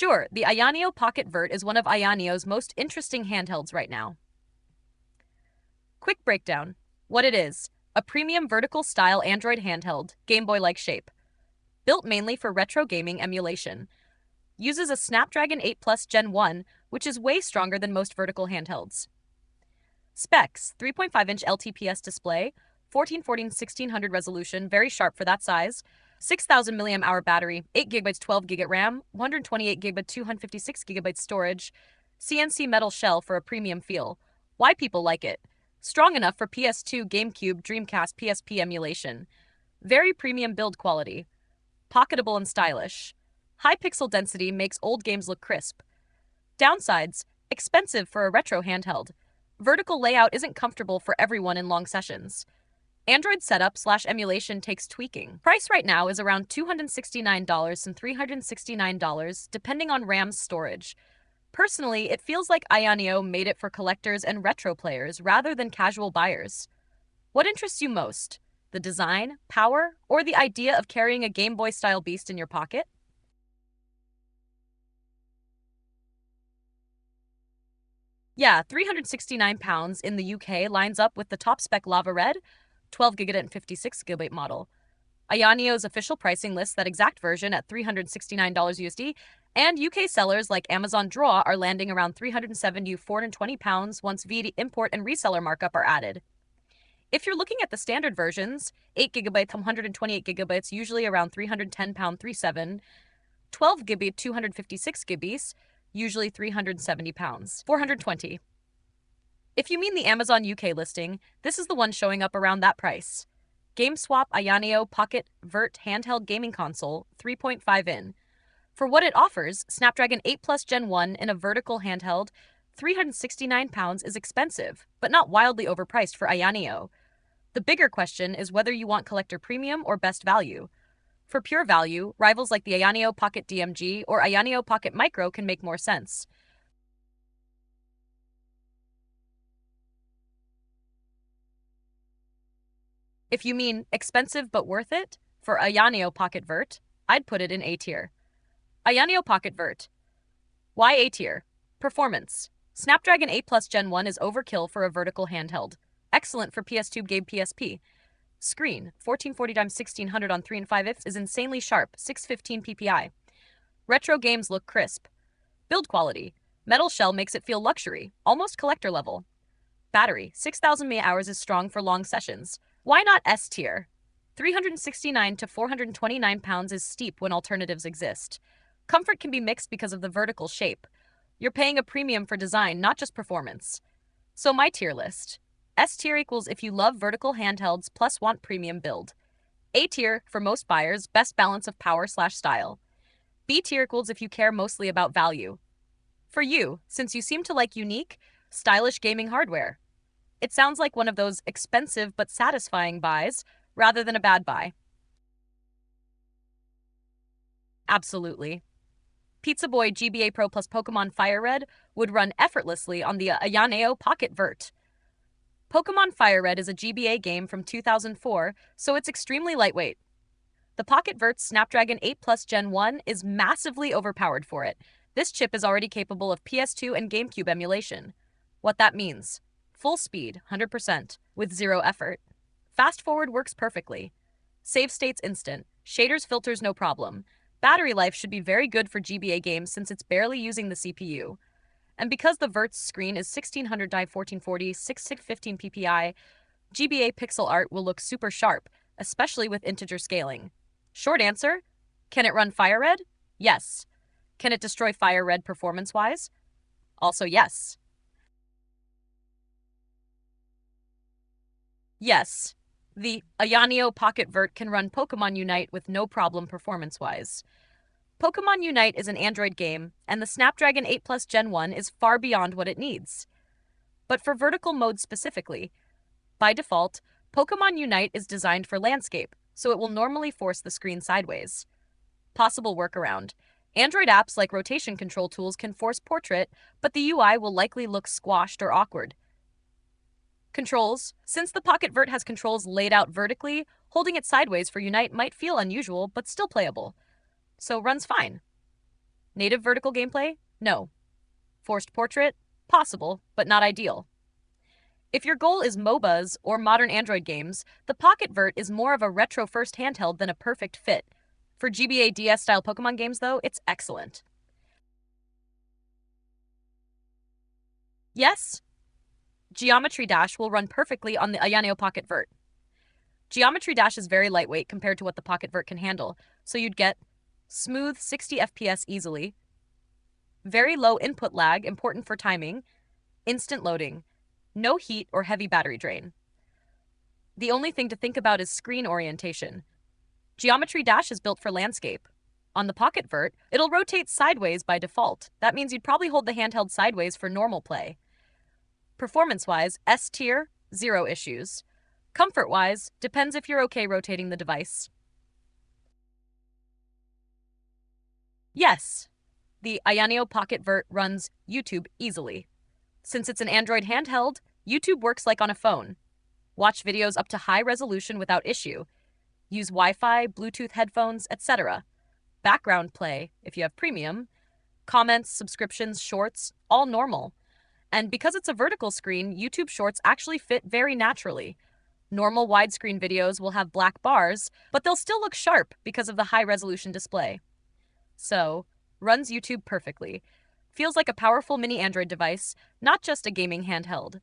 Sure, the Ayaneo Pocket Vert is one of Ayaneo's most interesting handhelds right now. Quick breakdown. What it is: a premium vertical style Android handheld, Game Boy like shape. Built mainly for retro gaming emulation. Uses a Snapdragon 8 Plus Gen 1, which is way stronger than most vertical handhelds. Specs: 3.5-inch LTPS display, 1440x1600 resolution, very sharp for that size, 6000 mAh battery, 8GB 12GB RAM, 128GB 256GB storage, CNC metal shell for a premium feel. Why people like it: strong enough for PS2, GameCube, Dreamcast, PSP emulation. Very premium build quality. Pocketable and stylish. High pixel density makes old games look crisp. Downsides: expensive for a retro handheld. Vertical layout isn't comfortable for everyone in long sessions. Android setup/emulation takes tweaking. Price right now is around $269 and $369, depending on RAM's storage. Personally, it feels like Ayaneo made it for collectors and retro players rather than casual buyers. What interests you most? The design, power, or the idea of carrying a Game Boy-style beast in your pocket? Yeah, £369 in the UK lines up with the top spec Lava Red, 12GB and 56GB model. Ayaneo's official pricing lists that exact version at $369 USD, and UK sellers like Amazon Draw are landing around £370 £420 once VAT import and reseller markup are added. If you're looking at the standard versions, 8GB, 128GB, usually around £310 37, 12GB, 256GB, usually £370, 420. If you mean the Amazon UK listing, this is the one showing up around that price. GameSwap Ayaneo Pocket Vert Handheld Gaming Console, 3.5 in. For what it offers, Snapdragon 8 Plus Gen 1 in a vertical handheld, £369 is expensive, but not wildly overpriced for Ayaneo. The bigger question is whether you want collector premium or best value. For pure value, rivals like the Ayaneo Pocket DMG or Ayaneo Pocket Micro can make more sense. If you mean expensive but worth it, for Ayaneo Pocket Vert, I'd put it in A tier. Ayaneo Pocket Vert. Why A tier? Performance. Snapdragon 8 Plus Gen 1 is overkill for a vertical handheld. Excellent for PS2 game PSP. Screen, 1440x1600 on 3 and 5 ifs is insanely sharp, 615 ppi. Retro games look crisp. Build quality. Metal shell makes it feel luxury, almost collector level. Battery, 6000 mAh is strong for long sessions. Why not S tier? £369 to £429 is steep when alternatives exist. Comfort can be mixed because of the vertical shape. You're paying a premium for design, not just performance. So my tier list. S tier equals if you love vertical handhelds plus want premium build. A tier, for most buyers, best balance of power/style. B tier equals if you care mostly about value. For you, since you seem to like unique, stylish gaming hardware. It sounds like one of those expensive but satisfying buys, rather than a bad buy. Absolutely. Pizza Boy GBA Pro plus Pokemon Fire Red would run effortlessly on the Ayaneo Pocket Vert. Pokemon Fire Red is a GBA game from 2004, so it's extremely lightweight. The Pocket Vert's Snapdragon 8 Plus Gen 1 is massively overpowered for it. This chip is already capable of PS2 and GameCube emulation. What that means: full speed, 100%, with zero effort. Fast forward works perfectly. Save states instant. Shaders filters no problem. Battery life should be very good for GBA games since it's barely using the CPU. And because the Vert's screen is 1600 x 1440, 615 ppi, GBA pixel art will look super sharp, especially with integer scaling. Short answer: can it run Fire Red? Yes. Can it destroy Fire Red performance-wise? Also yes. Yes. The Ayaneo Pocket Vert can run Pokemon Unite with no problem performance-wise. Pokemon Unite is an Android game, and the Snapdragon 8 Plus Gen 1 is far beyond what it needs. But for vertical mode specifically, by default, Pokemon Unite is designed for landscape, so it will normally force the screen sideways. Possible workaround: Android apps like rotation control tools can force portrait, but the UI will likely look squashed or awkward. Controls: since the Pocket Vert has controls laid out vertically, holding it sideways for Unite might feel unusual, but still playable. So runs fine. Native vertical gameplay? No. Forced portrait? Possible, but not ideal. If your goal is MOBAs or modern Android games, the Pocket Vert is more of a retro-first handheld than a perfect fit. For GBA DS-style Pokemon games, though, it's excellent. Yes, Geometry Dash will run perfectly on the Ayaneo Pocket Vert. Geometry Dash is very lightweight compared to what the Pocket Vert can handle, so you'd get smooth 60 FPS easily, very low input lag, important for timing, instant loading, no heat or heavy battery drain. The only thing to think about is screen orientation. Geometry Dash is built for landscape. On the Pocket Vert, it'll rotate sideways by default. That means you'd probably hold the handheld sideways for normal play. Performance-wise, S tier, 0 issues. Comfort-wise, depends if you're okay rotating the device. Yes, the Ayaneo Pocket Vert runs YouTube easily. Since it's an Android handheld, YouTube works like on a phone. Watch videos up to high resolution without issue. Use Wi-Fi, Bluetooth headphones, etc. Background play, if you have premium. Comments, subscriptions, shorts, all normal. And because it's a vertical screen, YouTube Shorts actually fit very naturally. Normal widescreen videos will have black bars, but they'll still look sharp because of the high-resolution display. So, runs YouTube perfectly. Feels like a powerful mini Android device, not just a gaming handheld.